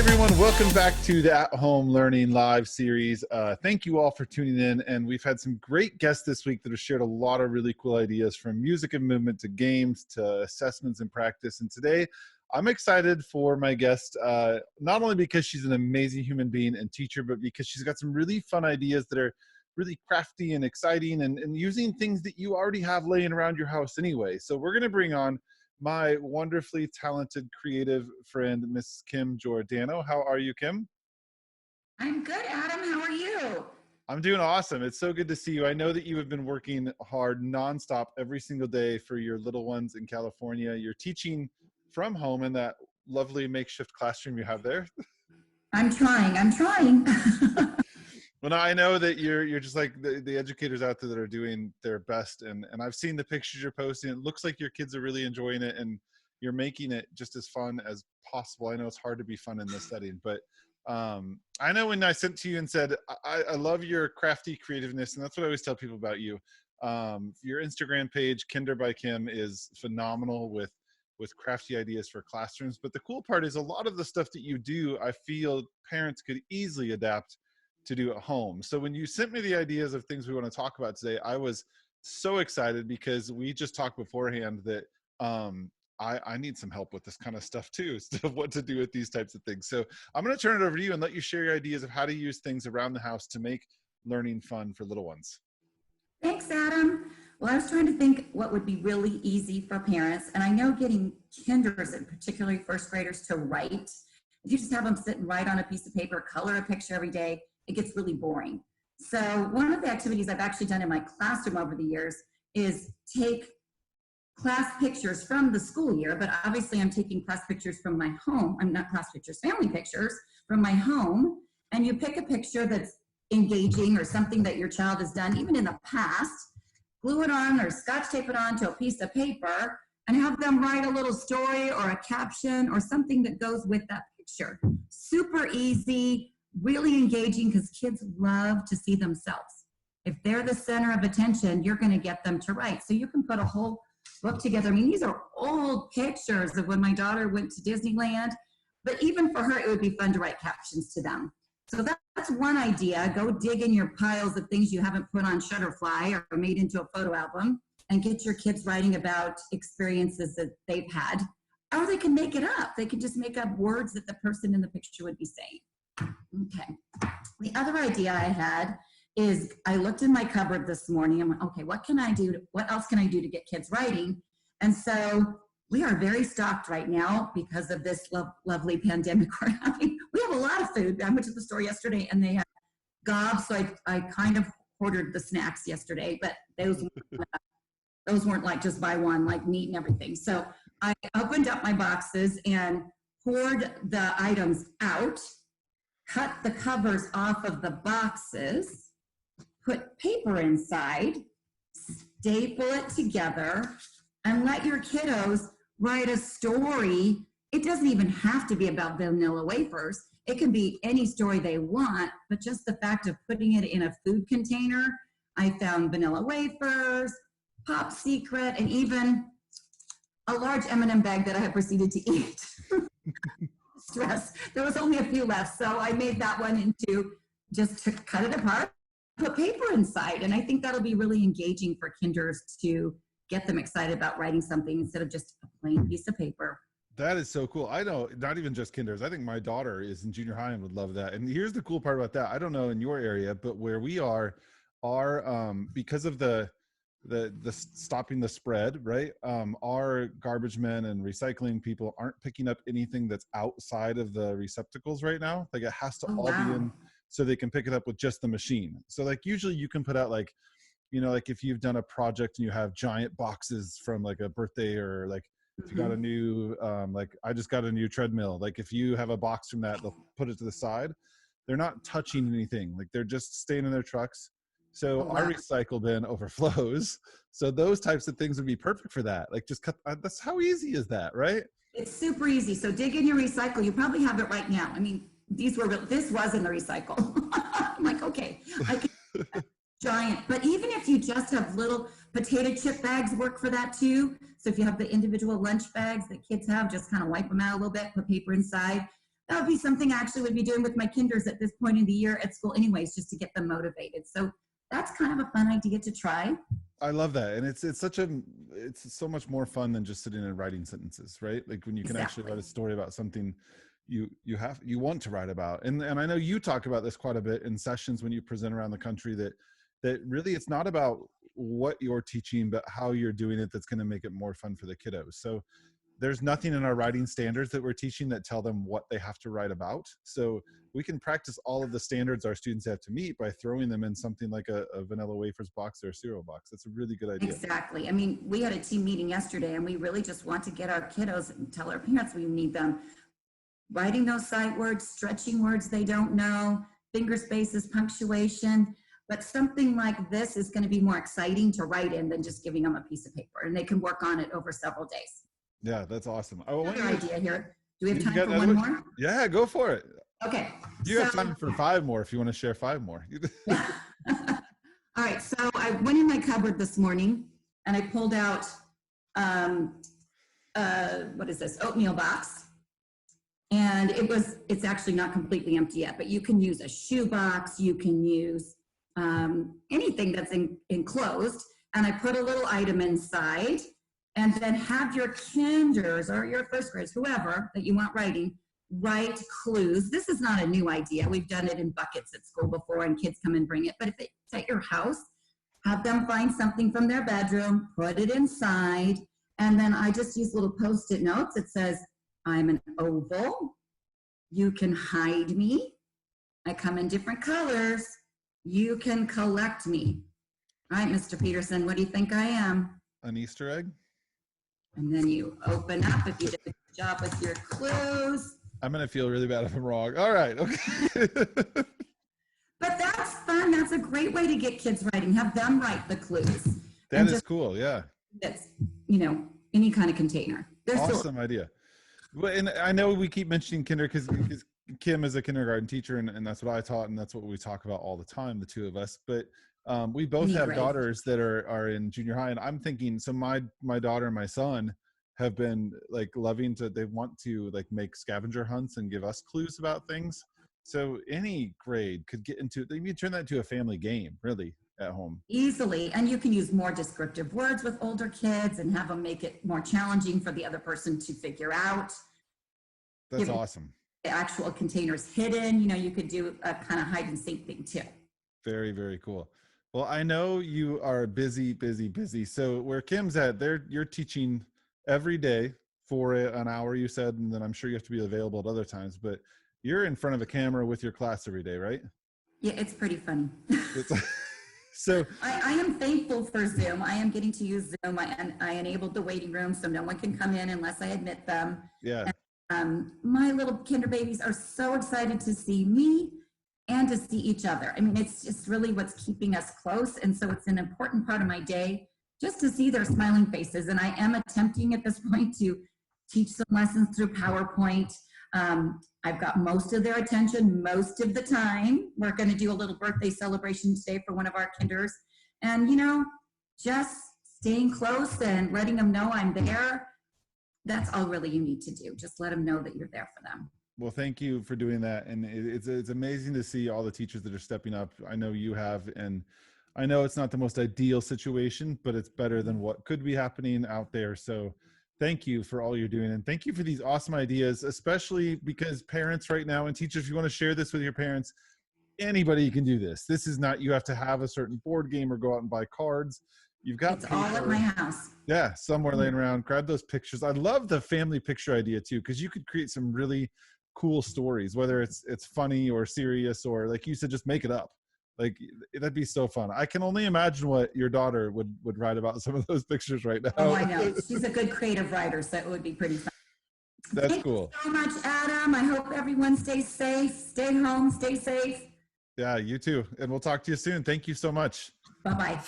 everyone, welcome back to the At Home Learning Live series. Thank you all for tuning in, and we've had some great guests this week that have shared a lot of really cool ideas, from music and movement to games to assessments and practice. And today I'm excited for my guest, not only because she's an amazing human being and teacher, but because she's got some really fun ideas that are really crafty and exciting, and using things that you already have laying around your house anyway. So we're going to bring on my wonderfully talented, creative friend, Miss Kim Jordano. How are you, Kim? I'm good, Adam. How are you? I'm doing awesome. It's so good to see you. I know that you have been working hard nonstop every single day for your little ones in California. You're teaching from home in that lovely makeshift classroom you have there. I'm trying. Well, now I know that you're just like the educators out there that are doing their best, and I've seen the pictures you're posting. It looks like your kids are really enjoying it, and you're making it just as fun as possible. I know it's hard to be fun in this setting, but I know when I sent to you and said, I love your crafty creativeness, and that's what I always tell people about you. Your Instagram page, Kinder by Kim, is phenomenal with crafty ideas for classrooms. But the cool part is a lot of the stuff that you do, I feel parents could easily adapt to do at home. So when you sent me the ideas of things we want to talk about today, I was so excited, because we just talked beforehand that I need some help with this kind of stuff too, of what to do with these types of things. So I'm going to turn it over to you and let you share your ideas of how to use things around the house to make learning fun for little ones. Thanks, Adam. Well, I was trying to think what would be really easy for parents. And I know getting kinders, and particularly first graders, to write, if you just have them sit and write on a piece of paper, color a picture every day, it gets really boring. So one of the activities I've actually done in my classroom over the years is take class pictures from the school year, but obviously I'm taking class pictures from my home. I'm not class pictures, family pictures from my home. And you pick a picture that's engaging or something that your child has done, even in the past, glue it on or scotch tape it onto a piece of paper and have them write a little story or a caption or something that goes with that picture. Super easy, really engaging, because kids love to see themselves. If they're the center of attention, you're going to get them to write. So you can put a whole book together. I mean, these are old pictures of when my daughter went to Disneyland, but even for her, it would be fun to write captions to them. So that's one idea. Go dig in your piles of things you haven't put on Shutterfly or made into a photo album, and get your kids writing about experiences that they've had. Or they can make it up. They can just make up words that the person in the picture would be saying. Okay. The other idea I had is I looked in my cupboard this morning. I'm like, okay, what can I do? What else can I do to get kids writing? And so we are very stocked right now because of this lovely pandemic we're having. We have a lot of food. I went to the store yesterday and they had gobs. So I kind of ordered the snacks yesterday, but those weren't like just buy one, like meat and everything. So I opened up my boxes and poured the items out, cut the covers off of the boxes, put paper inside, staple it together, and let your kiddos write a story. It doesn't even have to be about vanilla wafers. It can be any story they want, but just the fact of putting it in a food container. I found vanilla wafers, Pop Secret, and even a large M&M bag that I have proceeded to eat. Stress. There was only a few left, so I made that one into just to cut it apart, put paper inside, and I think that'll be really engaging for kinders to get them excited about writing something instead of just a plain piece of paper. That is so cool. I know, not even just kinders. I think my daughter is in junior high and would love that. And here's the cool part about that. I don't know in your area, but where we are because of the stopping the spread, right? Our garbage men and recycling people aren't picking up anything that's outside of the receptacles right now. Like it has to all be in, so they can pick it up with just the machine. So like usually you can put out like, you know, like if you've done a project and you have giant boxes from like a birthday, or like if you got a new, like I just got a new treadmill. Like if you have a box from that, they'll put it to the side. They're not touching anything. Like they're just staying in their trucks. So our recycle bin overflows. So those types of things would be perfect for that. Like just cut, that's how easy is that, right? It's super easy. So dig in your recycle. You probably have it right now. I mean, this was in the recycle. I'm like, okay, I can giant, but even if you just have little potato chip bags work for that too. So if you have the individual lunch bags that kids have, just kind of wipe them out a little bit, put paper inside. that would be something I actually would be doing with my kinders at this point in the year at school anyways, just to get them motivated. So that's kind of a fun idea to try. I love that. And it's so much more fun than just sitting and writing sentences, right? Like when you can actually write a story about something you want to write about. And I know you talk about this quite a bit in sessions when you present around the country, that really it's not about what you're teaching, but how you're doing it that's going to make it more fun for the kiddos. So there's nothing in our writing standards that we're teaching that tell them what they have to write about. So we can practice all of the standards our students have to meet by throwing them in something like a vanilla wafers box or a cereal box. That's a really good idea. Exactly. I mean, we had a team meeting yesterday, and we really just want to get our kiddos and tell our parents we need them writing those sight words, stretching words they don't know, finger spaces, punctuation. But something like this is going to be more exciting to write in than just giving them a piece of paper, and they can work on it over several days. Yeah, that's awesome. Another idea here. Do we have time for one more? Yeah, go for it. Okay. You have time for 5 more if you want to share 5 more. All right. So I went in my cupboard this morning and I pulled out, what is this? Oatmeal box. And it's actually not completely empty yet, but you can use a shoe box. You can use anything that's enclosed. And I put a little item inside, and then have your kinders or your first graders, whoever that you want writing, write clues. This is not a new idea. We've done it in buckets at school before, and kids come and bring it. But if it's at your house, have them find something from their bedroom, put it inside, and then I just use little Post-it notes. It says, I'm an oval. You can hide me. I come in different colors. You can collect me. All right, Mr. Peterson, what do you think I am? An Easter egg? And then you open up if you did a good job with your clues. I'm going to feel really bad if I'm wrong. All right. Okay. But that's fun. That's a great way to get kids writing. Have them write the clues. That is cool. Yeah. That's, any kind of container. Awesome idea. Well, and I know we keep mentioning kinder because Kim is a kindergarten teacher, and that's what I taught, and that's what we talk about all the time, the two of us. But we both have daughters that are in junior high, and I'm thinking, so my daughter and my son have been like they want to like make scavenger hunts and give us clues about things. So any grade could get into it. You turn that into a family game, really, at home. Easily. And you can use more descriptive words with older kids and have them make it more challenging for the other person to figure out. That's awesome. The actual containers hidden, you could do a kind of hide and seek thing too. Very, very cool. Well, I know you are busy. So where Kim's at, you're teaching every day for an hour, you said, and then I'm sure you have to be available at other times, but you're in front of a camera with your class every day, right? Yeah, it's pretty funny. So I am thankful for Zoom. I am getting to use Zoom. I enabled the waiting room so no one can come in unless I admit them. Yeah. And, my little kinder babies are so excited to see me and to see each other. I mean, it's just really what's keeping us close. And so it's an important part of my day just to see their smiling faces. And I am attempting at this point to teach some lessons through PowerPoint. I've got most of their attention most of the time. We're going to do a little birthday celebration today for one of our kinders. And, just staying close and letting them know I'm there. That's all really you need to do. Just let them know that you're there for them. Well, thank you for doing that. And it's amazing to see all the teachers that are stepping up. I know you have, and I know it's not the most ideal situation, but it's better than what could be happening out there. So thank you for all you're doing. And thank you for these awesome ideas, especially because parents right now and teachers, if you want to share this with your parents, anybody can do this. This is not, you have to have a certain board game or go out and buy cards. You've got it's all at my house. Yeah, somewhere laying around. Grab those pictures. I love the family picture idea too, because you could create some really cool stories, whether it's funny or serious, or like you said, just make it up. Like that'd be so fun. I can only imagine what your daughter would write about some of those pictures right now. Oh, I know. She's a good creative writer, so it would be pretty fun. That's cool. Thank you so much, Adam. I hope everyone stays safe. Stay home. Stay safe. Yeah, you too. And we'll talk to you soon. Thank you so much. Bye-bye.